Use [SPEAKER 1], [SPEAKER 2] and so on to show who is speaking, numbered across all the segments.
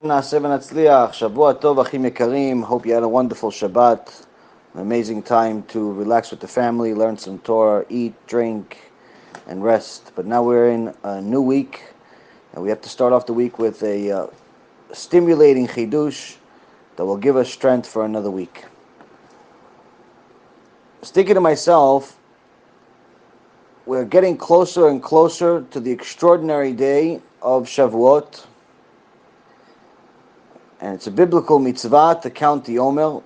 [SPEAKER 1] נעשה ונצליח, שבוע טוב אחים יקרים. Hope you had a wonderful Shabbat, an amazing time to relax with the family, learn some Torah, eat, drink, and rest. But now we're in a new week, and we have to start off the week with a stimulating Chidush that will give us strength for another week. I was thinking to myself, we're getting closer and closer to the extraordinary day of Shavuot. And it's a biblical mitzvah to count the Omer.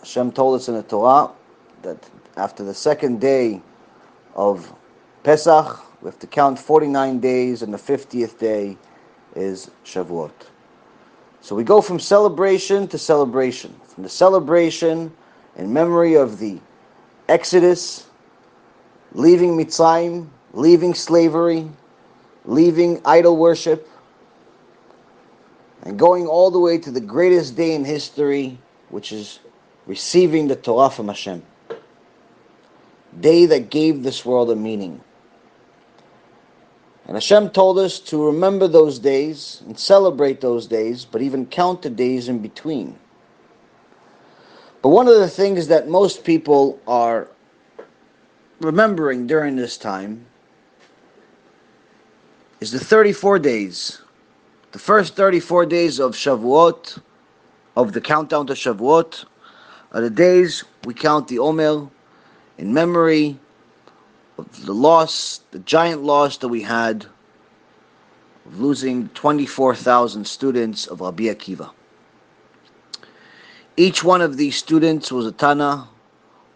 [SPEAKER 1] Hashem told us in the Torah that after the second day of Pesach, we have to count 49 days, and the 50th day is Shavuot. So we go from celebration to celebration. From the celebration in memory of the Exodus, leaving Mitzrayim, leaving slavery, leaving idol worship, and going all the way to the greatest day in history, which is receiving the Torah from Hashem. Day that gave this world a meaning. And Hashem told us to remember those days and celebrate those days, but even count the days in between. But one of the things that most people are remembering during this time is the 34 days. The first 34 days of Shavuot, of the countdown to Shavuot, are the days we count the Omer in memory of the loss, the giant loss that we had of losing 24,000 students of Rabbi Akiva. Each one of these students was a Tana,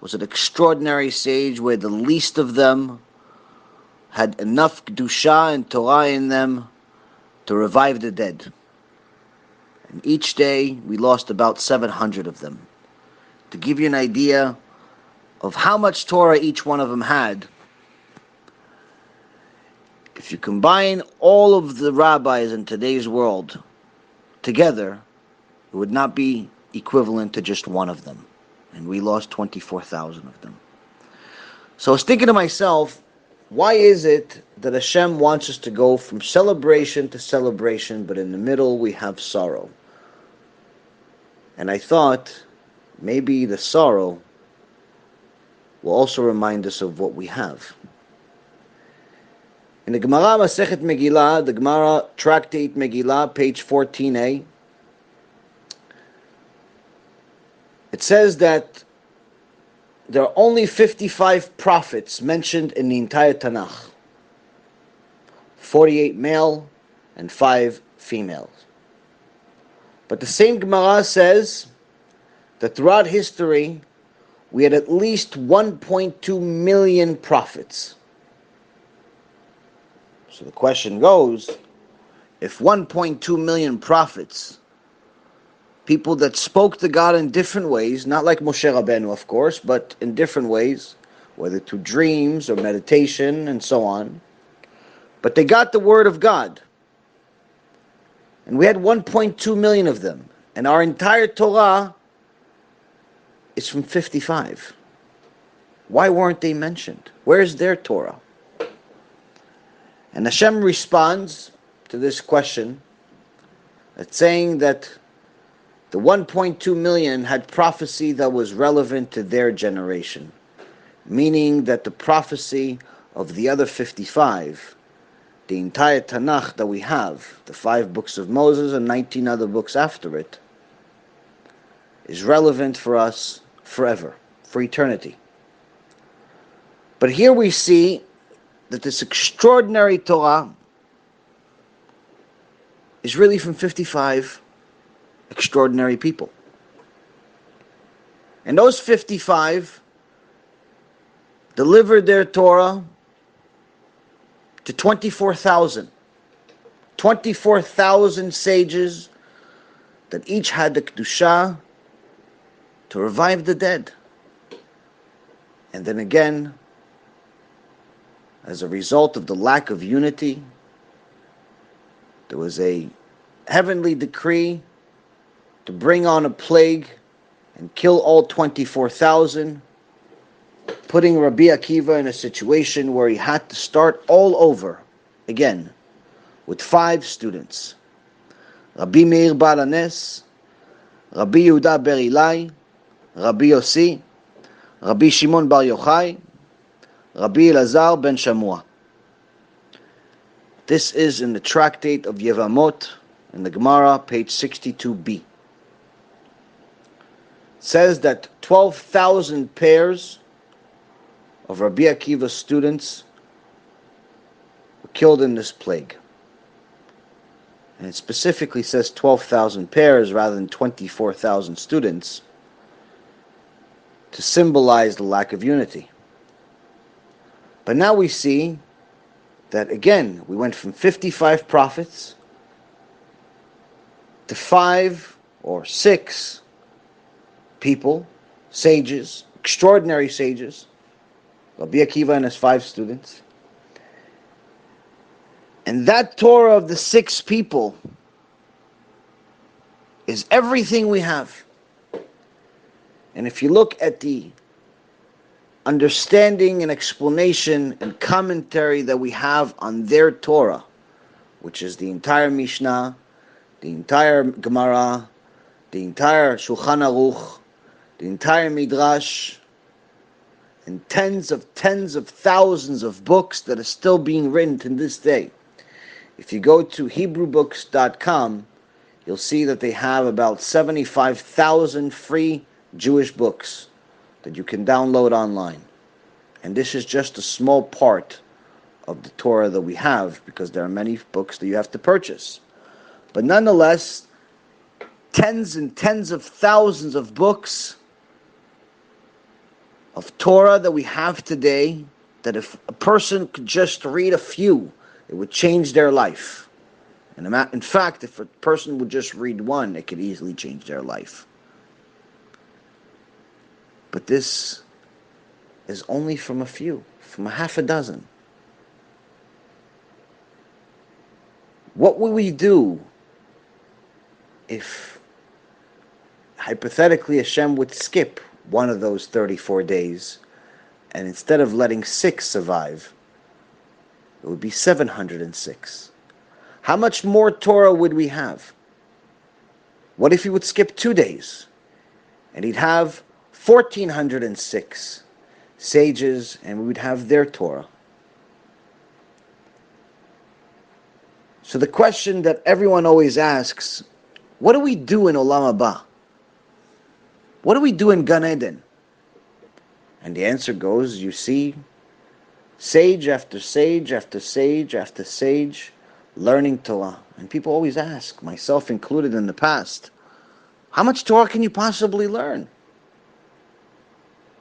[SPEAKER 1] was an extraordinary sage, where the least of them had enough Kedusha and Torah in them to revive the dead. And each day we lost about 700 of them. To give you an idea of how much Torah each one of them had, if you combine all of the rabbis in today's world together, it would not be equivalent to just one of them. And we lost 24,000 of them. So I was thinking to myself, why is it that Hashem wants us to go from celebration to celebration, but in the middle we have sorrow? And I thought maybe the sorrow will also remind us of what we have. In the Gemara Masechet Megillah, the Gemara Tractate Megillah, page 14a, it says that there are only 55 prophets mentioned in the entire Tanakh. 48 male and 5 females. But the same Gemara says that throughout history, we had at least 1.2 million prophets. So the question goes, if 1.2 million prophets, people that spoke to God in different ways, not like Moshe Rabbeinu, of course, but in different ways, whether through dreams or meditation and so on. But they got the word of God. And we had 1.2 million of them. And our entire Torah is from 55. Why weren't they mentioned? Where's their Torah? And Hashem responds to this question, at saying that the 1.2 million had prophecy that was relevant to their generation, meaning that the prophecy of the other 55, the entire Tanakh that we have, the 5 books of Moses and 19 other books after it, is relevant for us forever, for eternity. But here we see that this extraordinary Torah is really from 55 extraordinary people. And those 55 delivered their Torah to 24,000. 24,000 sages that each had the Kedusha to revive the dead. And then again, as a result of the lack of unity, there was a heavenly decree to bring on a plague and kill all 24,000, putting Rabbi Akiva in a situation where he had to start all over again with 5 students. Rabbi Meir Baal HaNes, Rabbi Yehuda Ber Ilai, Rabbi Yossi, Rabbi Shimon Bar Yochai, Rabbi Elazar ben Shamua. This is in the tractate of Yevamot, in the Gemara, page 62b. It says that 12,000 pairs of Rabbi Akiva's students were killed in this plague. And it specifically says 12,000 pairs rather than 24,000 students to symbolize the lack of unity. But now we see that again, we went from 55 prophets to 5 or 6 people, sages, extraordinary sages, Rabbi Akiva and his 5 students. And that Torah of the 6 people is everything we have. And if you look at the understanding and explanation and commentary that we have on their Torah, which is the entire Mishnah, the entire Gemara, the entire Shulchan Aruch, the entire Midrash, and tens of thousands of books that are still being written to this day. If you go to HebrewBooks.com, you'll see that they have about 75,000 free Jewish books that you can download online. And this is just a small part of the Torah that we have, because there are many books that you have to purchase. But nonetheless, tens and tens of thousands of books of Torah that we have today, that if a person could just read a few, it would change their life. And in fact, if a person would just read one, it could easily change their life. But this is only from a few, from a half a dozen. What would we do if, hypothetically, Hashem would skip one of those 34 days, and instead of letting 6 survive, it would be 706. How much more Torah would we have? What if he would skip 2 days, and he'd have 1,406 sages, and we would have their Torah? So the question that everyone always asks, what do we do in Olam HaBa? What do we do in Gan Eden? And the answer goes, you see, sage after sage after sage after sage learning Torah. And people always ask, myself included in the past, how much Torah can you possibly learn?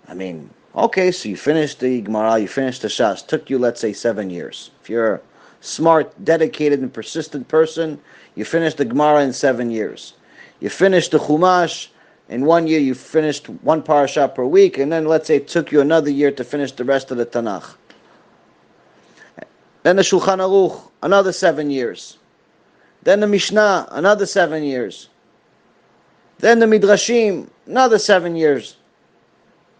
[SPEAKER 1] I mean, okay, so you finished the Gemara, you finished the Shas, took you, let's say, 7 years. If you're a smart, dedicated, and persistent person, you finished the Gemara in 7 years. You finished the Chumash, in 1 year you finished 1 parasha per week, and then let's say it took you another year to finish the rest of the Tanakh. Then the Shulchan Aruch, another 7 years. Then the Mishnah, another 7 years. Then the Midrashim, another 7 years.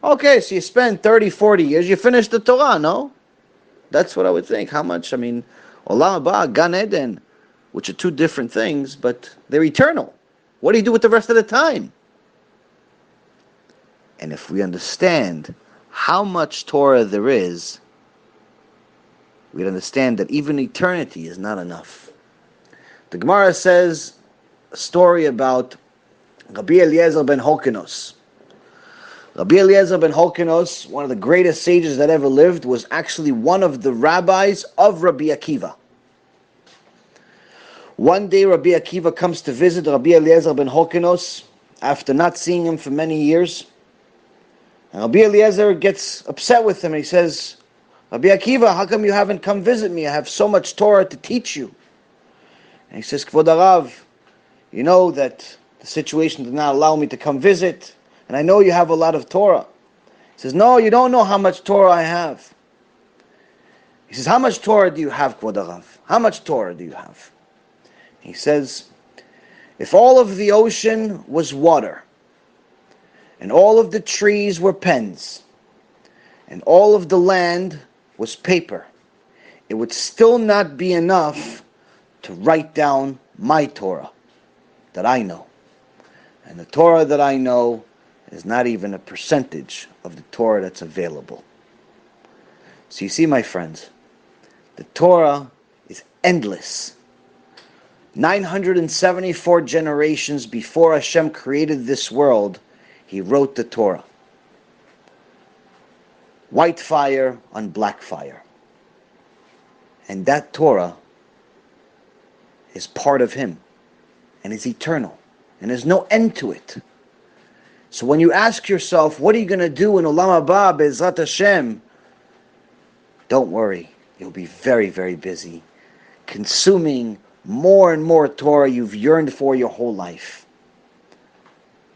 [SPEAKER 1] Okay, so you spend 30, 40 years, you finish the Torah, no? That's what I would think. How much? I mean, Olam HaBa, Gan Eden, which are 2 different things, but they're eternal. What do you do with the rest of the time? And if we understand how much Torah there is, we'd understand that even eternity is not enough. The Gemara says a story about Rabbi Eliezer ben Horkenos. Rabbi Eliezer ben Horkenos, one of the greatest sages that ever lived, was actually one of the rabbis of Rabbi Akiva. One day Rabbi Akiva comes to visit Rabbi Eliezer ben Horkenos after not seeing him for many years. And Rabbi Eliezer gets upset with him and he says, Rabbi Akiva, how come you haven't come visit me? I have so much Torah to teach you. And he says, Kvod Harav, you know that the situation did not allow me to come visit, and I know you have a lot of Torah. He says, no, you don't know how much Torah I have. He says, how much Torah do you have, Kvod Harav? How much Torah do you have? He says, if all of the ocean was water, and all of the trees were pens, and all of the land was paper, it would still not be enough to write down my Torah. that I know. And the Torah that I know is not even a percentage of the Torah that's available. So you see, my friends, the Torah is endless. 974 generations before Hashem created this world, He wrote the Torah. White fire on black fire. And that Torah is part of Him and is eternal. And there's no end to it. So when you ask yourself, what are you going to do in Olam HaBa, Be'ezrat Hashem? Don't worry. You'll be very, very busy, consuming more and more Torah you've yearned for your whole life.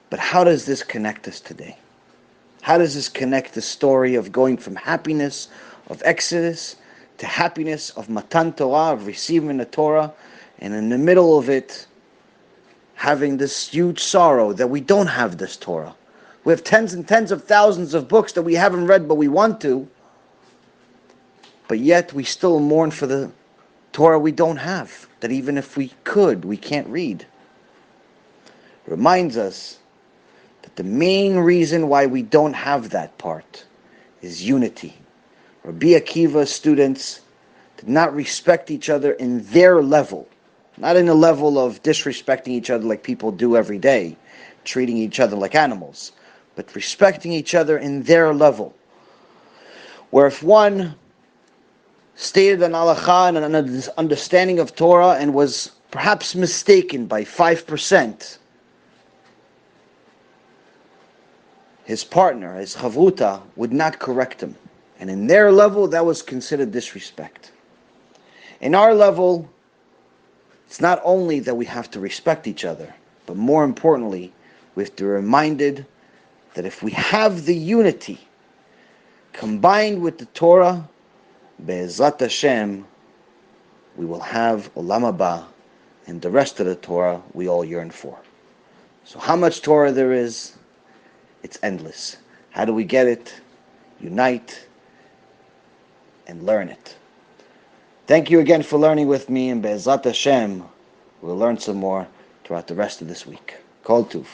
[SPEAKER 1] But how does this connect us today? How does this connect the story of going from happiness of Exodus to happiness of Matan Torah, of receiving the Torah, and in the middle of it, having this huge sorrow that we don't have this Torah? We have tens and tens of thousands of books that we haven't read, but we want to. But yet we still mourn for the Torah we don't have, that even if we could, we can't read. It reminds us that the main reason why we don't have that part is unity. Rabbi Akiva's students did not respect each other in their level, not in a level of disrespecting each other like people do every day, treating each other like animals, but respecting each other in their level. Where if one stated an halakha and an understanding of Torah and was perhaps mistaken by 5%, his partner, his chavruta, would not correct him. And in their level, that was considered disrespect. In our level, it's not only that we have to respect each other, but more importantly, we have to be reminded that if we have the unity combined with the Torah, Be'ezrat Hashem, we will have Olam HaBa and the rest of the Torah we all yearn for. So how much Torah there is, it's endless. How do we get it? Unite and learn it. Thank you again for learning with me, and Be'ezrat Hashem, we'll learn some more throughout the rest of this week. Kol Tuv.